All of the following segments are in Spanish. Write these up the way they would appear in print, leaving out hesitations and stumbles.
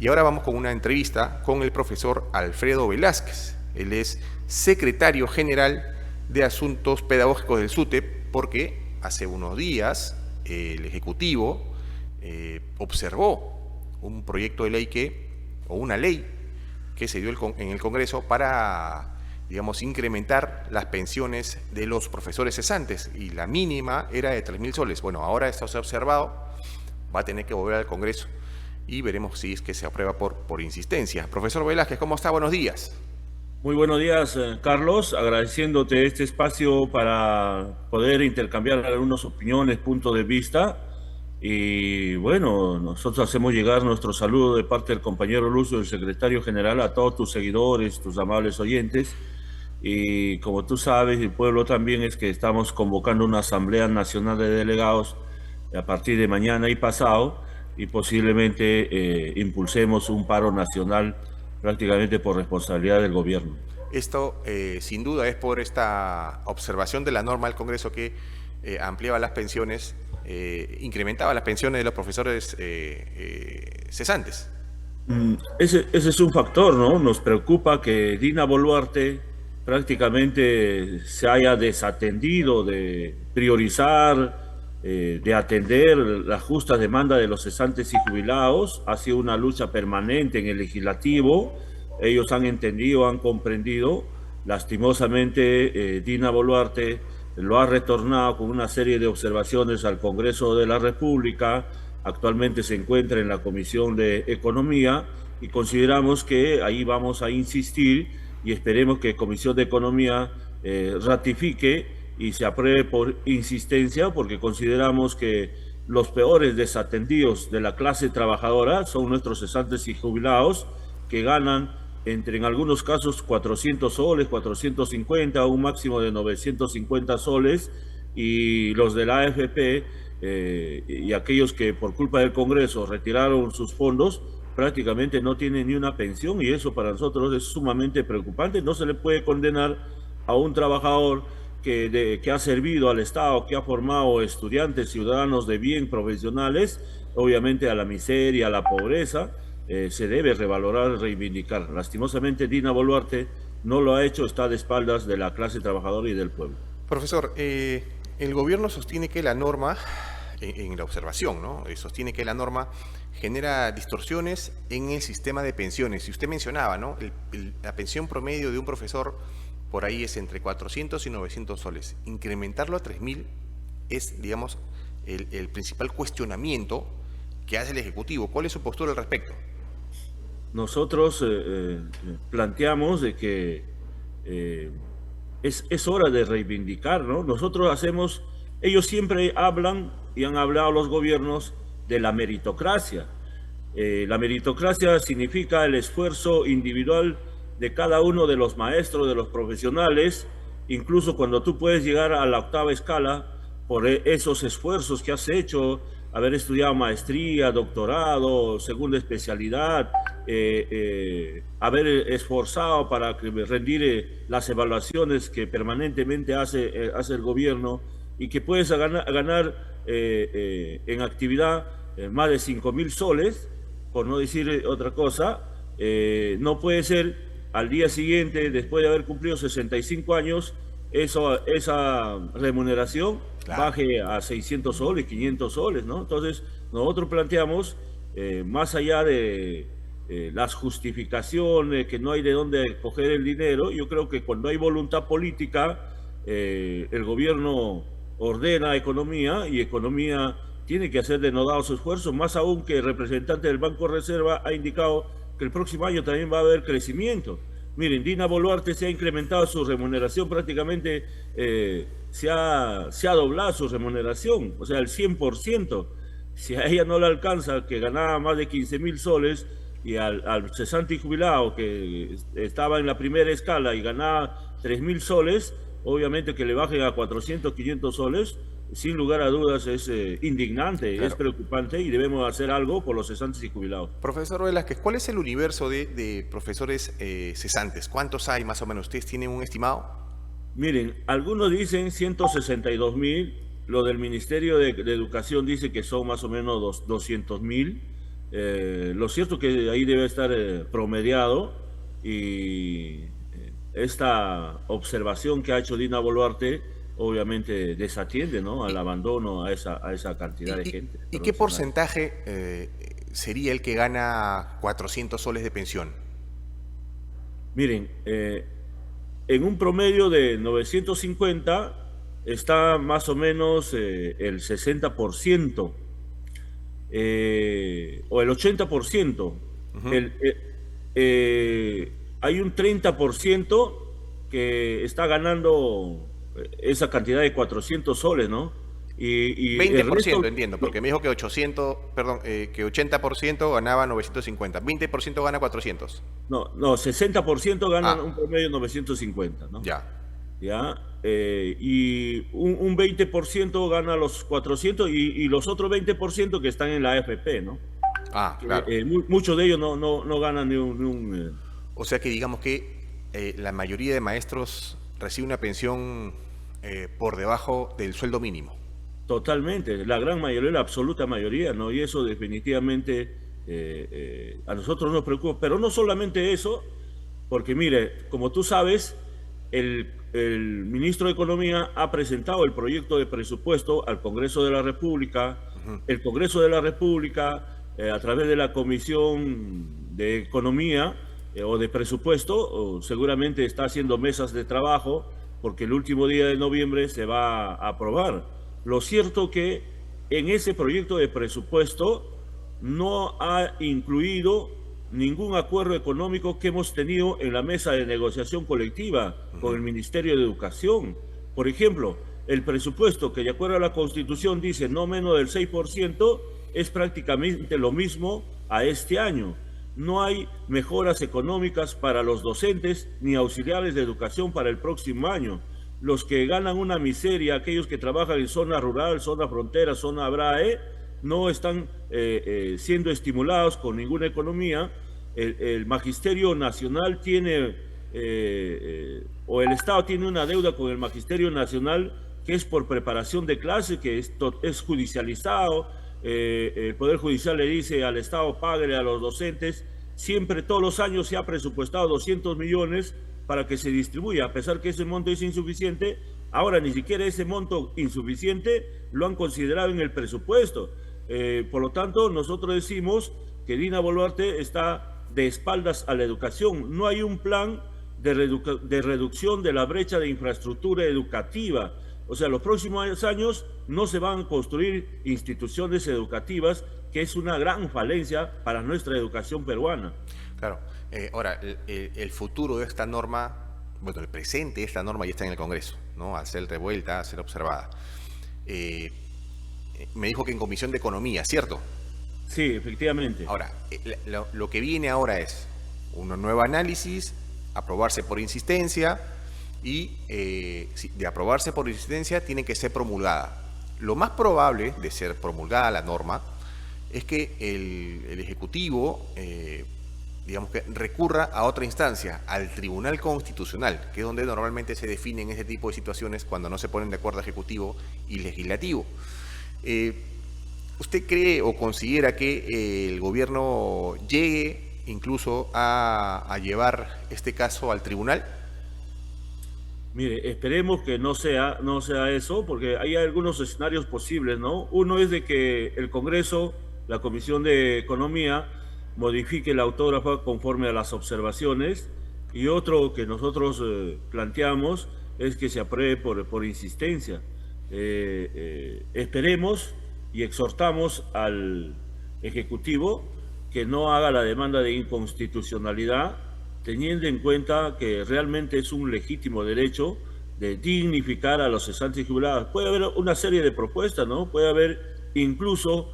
Y ahora vamos con una entrevista con el profesor Alfredo Velázquez. Él es secretario general de Asuntos Pedagógicos del SUTEP, porque hace unos días el Ejecutivo observó un proyecto de ley o una ley que se dio en el Congreso para, digamos, incrementar las pensiones de los profesores cesantes, y la mínima era de 3.000 soles. Bueno, ahora esto se ha observado, va a tener que volver al Congreso y veremos si es que se aprueba por insistencia. Profesor Velázquez, ¿cómo está? Buenos días. Muy buenos días, Carlos, agradeciéndote este espacio para poder intercambiar algunas opiniones, puntos de vista. Y bueno, nosotros hacemos llegar nuestro saludo de parte del compañero Lucio, el secretario general, a todos tus seguidores, tus amables oyentes. Y como tú sabes, el pueblo también es que estamos convocando una Asamblea Nacional de Delegados a partir de mañana y pasado, y posiblemente impulsemos un paro nacional prácticamente por responsabilidad del gobierno. Esto, sin duda, es por esta observación de la norma del Congreso que ampliaba las pensiones, incrementaba las pensiones de los profesores cesantes. Ese es un factor, ¿no? Nos preocupa que Dina Boluarte prácticamente se haya desatendido de priorizar, de atender la justa demanda de los cesantes y jubilados. Ha sido una lucha permanente en el legislativo. Ellos han entendido, han comprendido. Lastimosamente, Dina Boluarte lo ha retornado con una serie de observaciones al Congreso de la República. Actualmente se encuentra en la Comisión de Economía y consideramos que ahí vamos a insistir y esperemos que Comisión de Economía ratifique y se apruebe por insistencia, porque consideramos que los peores desatendidos de la clase trabajadora son nuestros cesantes y jubilados, que ganan en algunos casos 400 soles, 450, un máximo de 950 soles, y los de la AFP y aquellos que por culpa del Congreso retiraron sus fondos prácticamente no tienen ni una pensión, y eso para nosotros es sumamente preocupante. No se le puede condenar a un trabajador que ha servido al Estado, que ha formado estudiantes, ciudadanos de bien, profesionales, obviamente a la miseria, a la pobreza. Se debe revalorar, reivindicar. Lastimosamente Dina Boluarte no lo ha hecho, está de espaldas de la clase trabajadora y del pueblo. Profesor, el gobierno sostiene que la norma, en la observación, ¿no? Sostiene que la norma genera distorsiones en el sistema de pensiones. Y usted mencionaba, ¿no? La pensión promedio de un profesor por ahí es entre 400 y 900 soles. Incrementarlo a 3.000 es, digamos, el principal cuestionamiento que hace el Ejecutivo. ¿Cuál es su postura al respecto? Nosotros planteamos de que es hora de reivindicar, ¿no? Ellos siempre hablan y han hablado los gobiernos de la meritocracia. La meritocracia significa el esfuerzo individual de cada uno de los maestros, de los profesionales, incluso cuando tú puedes llegar a la octava escala por esos esfuerzos que has hecho, haber estudiado maestría, doctorado, segunda especialidad, haber esforzado para rendir las evaluaciones que permanentemente hace el gobierno, y que puedes ganar en actividad más de 5.000 soles, por no decir otra cosa. No puede ser al día siguiente, después de haber cumplido 65 años, esa remuneración Claro. baje a 600 soles, 500 soles, ¿no? Entonces, nosotros planteamos, más allá de las justificaciones, que no hay de dónde coger el dinero, yo creo que cuando hay voluntad política, el gobierno ordena economía, y economía tiene que hacer denodados esfuerzos, más aún que el representante del Banco de Reserva ha indicado que el próximo año también va a haber crecimiento. Miren, Dina Boluarte se ha incrementado su remuneración prácticamente, se ha doblado su remuneración, o sea, el 100%. Si a ella no le alcanza, que ganaba más de 15.000 soles, y al cesante y jubilado que estaba en la primera escala y ganaba 3.000 soles, obviamente que le bajen a 400, 500 soles, sin lugar a dudas es indignante, es Claro. preocupante, y debemos hacer algo por los cesantes y jubilados. Profesor Velázquez, ¿cuál es el universo de profesores cesantes? ¿Cuántos hay más o menos? ¿Ustedes tienen un estimado? Miren, algunos dicen 162.000, lo del Ministerio de Educación dice que son más o menos 200.000, Lo cierto que ahí debe estar promediado y esta observación que ha hecho Dina Boluarte obviamente desatiende, ¿no?, al abandono a esa cantidad de gente. ¿Y qué porcentaje sería el que gana 400 soles de pensión? Miren, en un promedio de 950 está más o menos el 60%, o el 80%. Ujú. El, hay un 30% que está ganando esa cantidad de 400 soles, ¿no? Y Veinte el por resto, ciento entiendo, porque me dijo que 800, perdón, que 80% ganaba 950, 20% gana 400. no, 60% ganan Ah, un promedio de 950, ¿no? ya. ¿Ya? Y un 20% gana los 400 y los otros 20% que están en la AFP, ¿no? Ah, Que, claro. muchos de ellos no ganan O sea que digamos que la mayoría de maestros recibe una pensión por debajo del sueldo mínimo. totalmente, la gran mayoría, la absoluta mayoría, ¿no? Y eso definitivamente a nosotros nos preocupa. Pero no solamente eso, porque mire, como tú sabes, el ministro de Economía ha presentado el proyecto de presupuesto al Congreso de la República. Ujú. El Congreso de la República, a través de la Comisión de Economía o de Presupuesto, seguramente está haciendo mesas de trabajo porque el último día de noviembre se va a aprobar. Lo cierto que en ese proyecto de presupuesto no ha incluido ningún acuerdo económico que hemos tenido en la mesa de negociación colectiva con el Ministerio de Educación. Por ejemplo, el presupuesto que de acuerdo a la Constitución dice no menos del 6% es prácticamente lo mismo a este año. No hay mejoras económicas para los docentes ni auxiliares de educación para el próximo año. Los que ganan una miseria, aquellos que trabajan en zona rural, zona frontera, zona BRAE, no están siendo estimulados con ninguna economía. El Magisterio Nacional tiene, o el Estado tiene una deuda con el Magisterio Nacional que es por preparación de clase, que es judicializado. El Poder Judicial le dice al Estado, páguele a los docentes. Siempre, todos los años se ha presupuestado 200 millones para que se distribuya, a pesar que ese monto es insuficiente. Ahora ni siquiera ese monto insuficiente lo han considerado en el presupuesto. Por lo tanto, nosotros decimos que Dina Boluarte está de espaldas a la educación. No hay un plan de reducción de la brecha de infraestructura educativa. O sea, los próximos años no se van a construir instituciones educativas, que es una gran falencia para nuestra educación peruana. Claro. Ahora, el futuro de esta norma, bueno, el presente de esta norma ya está en el Congreso, ¿no? A ser revuelta, a ser observada. Eh, Me dijo que en Comisión de Economía, ¿cierto? Sí, efectivamente. Ahora, lo que viene ahora es un nuevo análisis, aprobarse por insistencia y de aprobarse por insistencia tiene que ser promulgada. Lo más probable de ser promulgada la norma es que el Ejecutivo, digamos que recurra a otra instancia, al Tribunal Constitucional, que es donde normalmente se definen ese tipo de situaciones cuando no se ponen de acuerdo Ejecutivo y Legislativo. ¿Usted cree o considera que el gobierno llegue incluso a llevar este caso al tribunal? Mire, esperemos que no sea eso, porque hay algunos escenarios posibles, ¿no? Uno es de que el Congreso, la Comisión de Economía, modifique la autógrafa conforme a las observaciones, y otro que nosotros planteamos es que se apruebe por insistencia. Esperemos y exhortamos al Ejecutivo que no haga la demanda de inconstitucionalidad, teniendo en cuenta que realmente es un legítimo derecho de dignificar a los cesantes y jubilados. Puede haber una serie de propuestas, ¿no? Puede haber incluso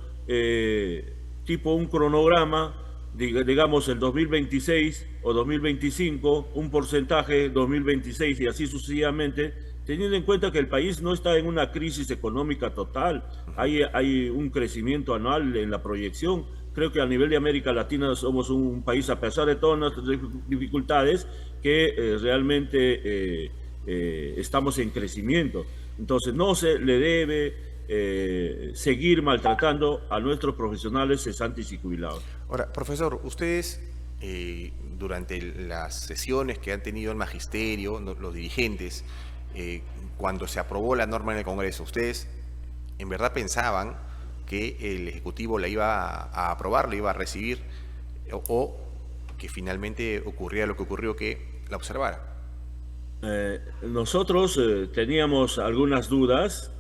tipo un cronograma, digamos el 2026 o 2025, un porcentaje 2026 y así sucesivamente, teniendo en cuenta que el país no está en una crisis económica total, hay un crecimiento anual en la proyección. Creo que a nivel de América Latina somos un país, a pesar de todas nuestras dificultades, que realmente estamos en crecimiento. Entonces no se le debe seguir maltratando a nuestros profesionales cesantes y jubilados. Ahora, profesor, ustedes durante las sesiones que han tenido el magisterio, los dirigentes, cuando se aprobó la norma en el Congreso, ¿ustedes en verdad pensaban que el Ejecutivo la iba a aprobar, la iba a recibir, o que finalmente ocurría lo que ocurrió, que la observara? Nosotros teníamos algunas dudas,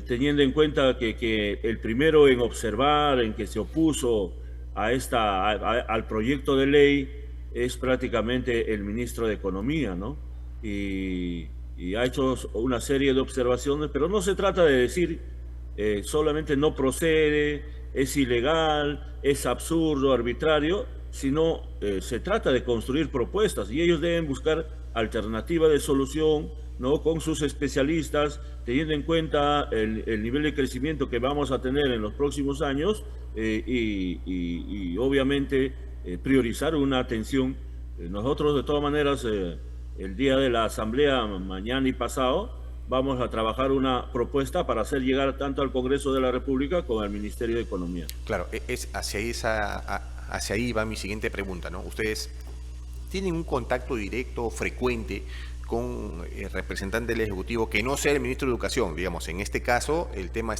teniendo en cuenta que el primero en observar, en que se opuso al proyecto de ley, es prácticamente el ministro de Economía, ¿no? Y ha hecho una serie de observaciones, pero no se trata de decir solamente no procede, es ilegal, es absurdo, arbitrario, sino se trata de construir propuestas y ellos deben buscar alternativa de solución, ¿no? Con sus especialistas, teniendo en cuenta el nivel de crecimiento que vamos a tener en los próximos años y obviamente priorizar una atención. Nosotros de todas maneras el día de la asamblea mañana y pasado vamos a trabajar una propuesta para hacer llegar tanto al Congreso de la República como al Ministerio de Economía. Claro, es hacia ahí va mi siguiente pregunta, ¿no? Ustedes tienen un contacto directo, frecuente, con el representante del Ejecutivo que no sea el ministro de Educación. Digamos, en este caso el tema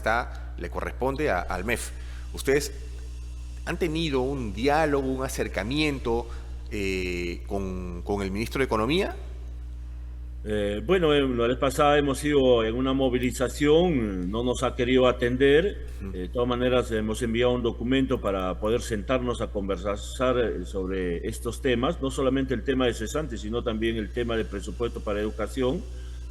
le corresponde al MEF. ¿Ustedes han tenido un diálogo, un acercamiento con el ministro de Economía? Bueno, la vez pasada hemos ido en una movilización, no nos ha querido atender. De todas maneras, hemos enviado un documento para poder sentarnos a conversar sobre estos temas, no solamente el tema de cesantes, sino también el tema del presupuesto para educación.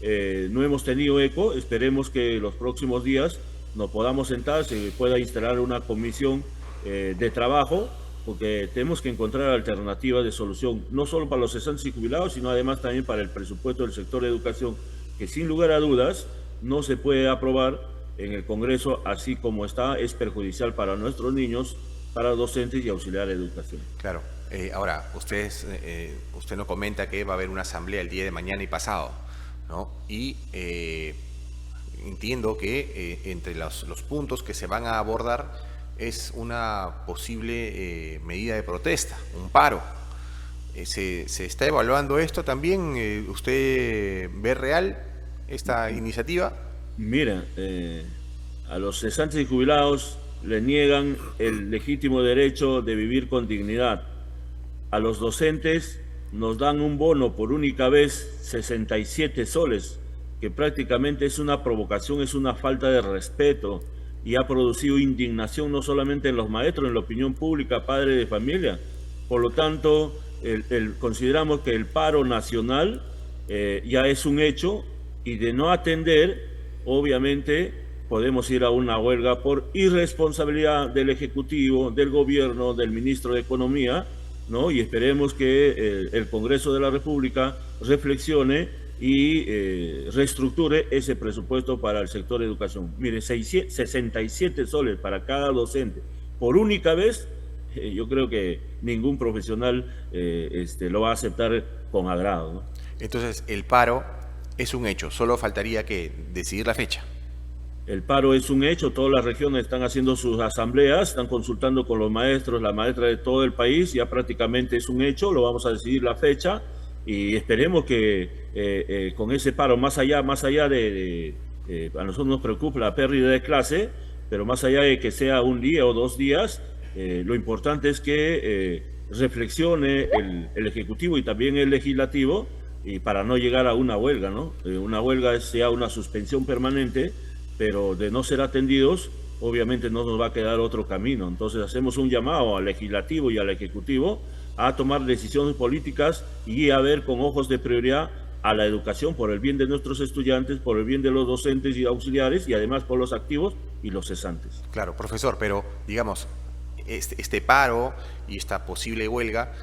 No hemos tenido eco, esperemos que los próximos días nos podamos sentar, se pueda instalar una comisión de trabajo, porque tenemos que encontrar alternativas de solución, no solo para los cesantes y jubilados, sino además también para el presupuesto del sector de educación, que sin lugar a dudas no se puede aprobar en el Congreso así como está, es perjudicial para nuestros niños, para docentes y auxiliares de educación. Claro. Ahora, usted nos comenta que va a haber una asamblea el día de mañana y pasado, ¿no? Y entiendo que entre los puntos que se van a abordar es una posible medida de protesta, un paro. ¿Se está evaluando esto también? ¿Usted ve real esta iniciativa? Mira, a los cesantes y jubilados les niegan el legítimo derecho de vivir con dignidad. A los docentes nos dan un bono por única vez 67 soles, que prácticamente es una provocación, es una falta de respeto, y ha producido indignación no solamente en los maestros, en la opinión pública, padres de familia. Por lo tanto, consideramos que el paro nacional ya es un hecho, y de no atender, obviamente, podemos ir a una huelga por irresponsabilidad del Ejecutivo, del Gobierno, del Ministro de Economía, ¿no? Y esperemos que el Congreso de la República reflexione y reestructure ese presupuesto para el sector de educación. Mire, 67 soles para cada docente por única vez, yo creo que ningún profesional lo va a aceptar con agrado, ¿no? Entonces, el paro es un hecho, solo faltaría que decidir la fecha. El paro es un hecho, todas las regiones están haciendo sus asambleas, están consultando con los maestros, la maestra de todo el país, ya prácticamente es un hecho, lo vamos a decidir la fecha. Y esperemos que con ese paro, más allá a nosotros nos preocupa la pérdida de clase, pero más allá de que sea un día o 2 días, lo importante es que reflexione el Ejecutivo y también el Legislativo, y para no llegar a una huelga, ¿no? Una huelga es ya una suspensión permanente, pero de no ser atendidos, obviamente no nos va a quedar otro camino. Entonces hacemos un llamado al Legislativo y al Ejecutivo a tomar decisiones políticas y a ver con ojos de prioridad a la educación por el bien de nuestros estudiantes, por el bien de los docentes y auxiliares y además por los activos y los cesantes. Claro, profesor, pero digamos, este paro y esta posible huelga,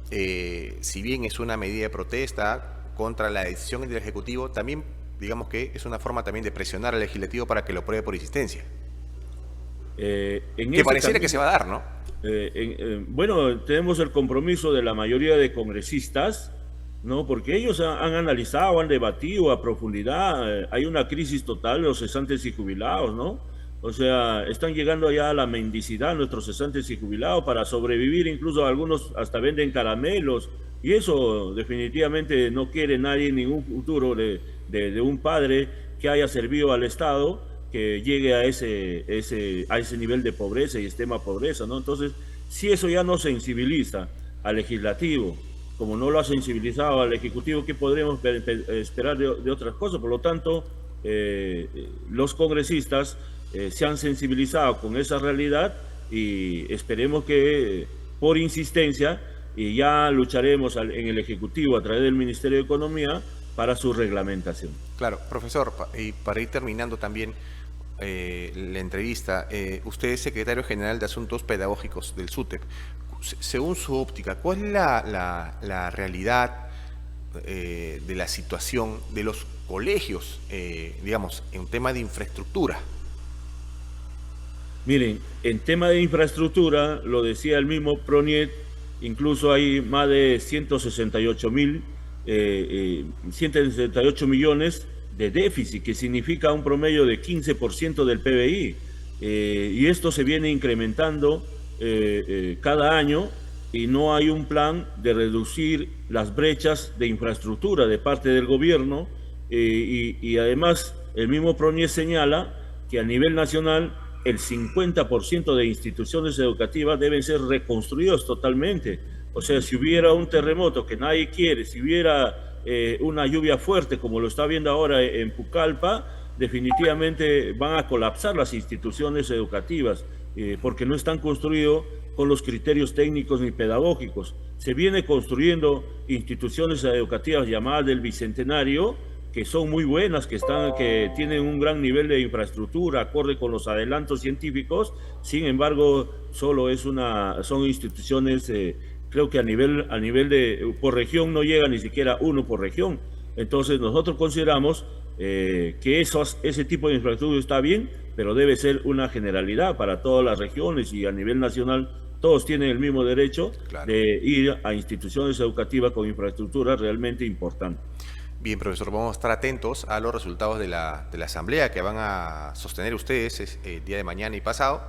si bien es una medida de protesta contra la decisión del Ejecutivo, también digamos que es una forma también de presionar al Legislativo para que lo apruebe por insistencia. Que pareciera que se va a dar, ¿no? Bueno, tenemos el compromiso de la mayoría de congresistas ¿no? Porque ellos han analizado, han debatido a profundidad. Hay una crisis total de los cesantes y jubilados, ¿no? O sea, están llegando ya a la mendicidad nuestros cesantes y jubilados para sobrevivir. Incluso algunos hasta venden caramelos. Y eso definitivamente no quiere nadie, ningún futuro de un padre que haya servido al Estado, que llegue a ese nivel de pobreza y extrema pobreza, ¿no? Entonces, si eso ya no sensibiliza al legislativo, como no lo ha sensibilizado al Ejecutivo, ¿qué podremos esperar de otras cosas? Por lo tanto, los congresistas se han sensibilizado con esa realidad y esperemos que por insistencia y ya lucharemos en el Ejecutivo a través del Ministerio de Economía para su reglamentación. Claro, profesor, y para ir terminando también la entrevista, usted es secretario general de Asuntos Pedagógicos del SUTEP. Según su óptica, ¿cuál es la realidad de la situación de los colegios, digamos, en tema de infraestructura? Miren, en tema de infraestructura, lo decía el mismo Proniet, incluso hay más de 168 millones de déficit, que significa un promedio de 15% del PBI. Y esto se viene incrementando cada año y no hay un plan de reducir las brechas de infraestructura de parte del gobierno. Y además, el mismo Proniet señala que a nivel nacional el 50% de instituciones educativas deben ser reconstruidos totalmente. O sea, si hubiera un terremoto que nadie quiere, si hubiera una lluvia fuerte como lo está viendo ahora en Pucallpa, definitivamente van a colapsar las instituciones educativas porque no están construidos con los criterios técnicos ni pedagógicos. Se viene construyendo instituciones educativas llamadas del Bicentenario, que son muy buenas, que tienen un gran nivel de infraestructura, acorde con los adelantos científicos. Sin embargo, solo son instituciones, creo que a nivel por región no llega ni siquiera uno por región. Entonces nosotros consideramos que ese tipo de infraestructura está bien, pero debe ser una generalidad para todas las regiones y a nivel nacional todos tienen el mismo derecho de ir a instituciones educativas con infraestructura realmente importante. Bien, profesor, vamos a estar atentos a los resultados de la asamblea que van a sostener ustedes el día de mañana y pasado,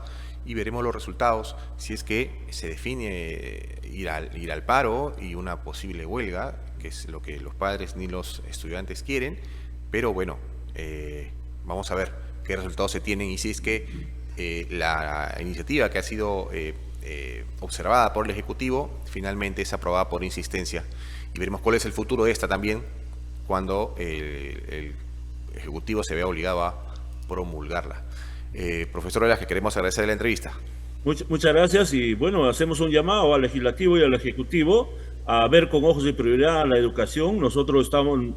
y veremos los resultados si es que se define ir al paro y una posible huelga, que es lo que los padres ni los estudiantes quieren, pero bueno, vamos a ver qué resultados se tienen y si es que la iniciativa que ha sido observada por el Ejecutivo finalmente es aprobada por insistencia, y veremos cuál es el futuro de esta también cuando el Ejecutivo se vea obligado a promulgarla. Profesor Velasquez, queremos agradecer la entrevista. Muchas gracias y bueno, hacemos un llamado al Legislativo y al Ejecutivo a ver con ojos de prioridad la educación. A nosotros también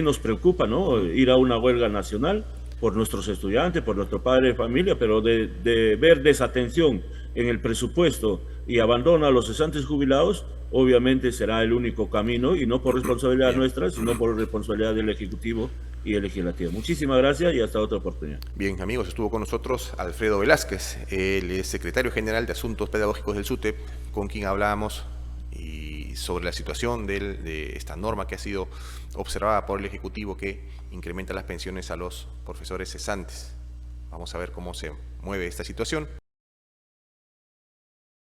nos preocupa, ¿no?, ir a una huelga nacional por nuestros estudiantes, por nuestro padre de familia, pero de ver desatención en el presupuesto y abandono a los cesantes jubilados, obviamente será el único camino, y no por responsabilidad nuestra, sino por responsabilidad del Ejecutivo y el Legislativo. Muchísimas gracias y hasta otra oportunidad. Bien, amigos, estuvo con nosotros Alfredo Velázquez, él es secretario general de Asuntos Pedagógicos del SUTEP, con quien hablábamos y sobre la situación de esta norma que ha sido observada por el Ejecutivo que incrementa las pensiones a los profesores cesantes. Vamos a ver cómo se mueve esta situación.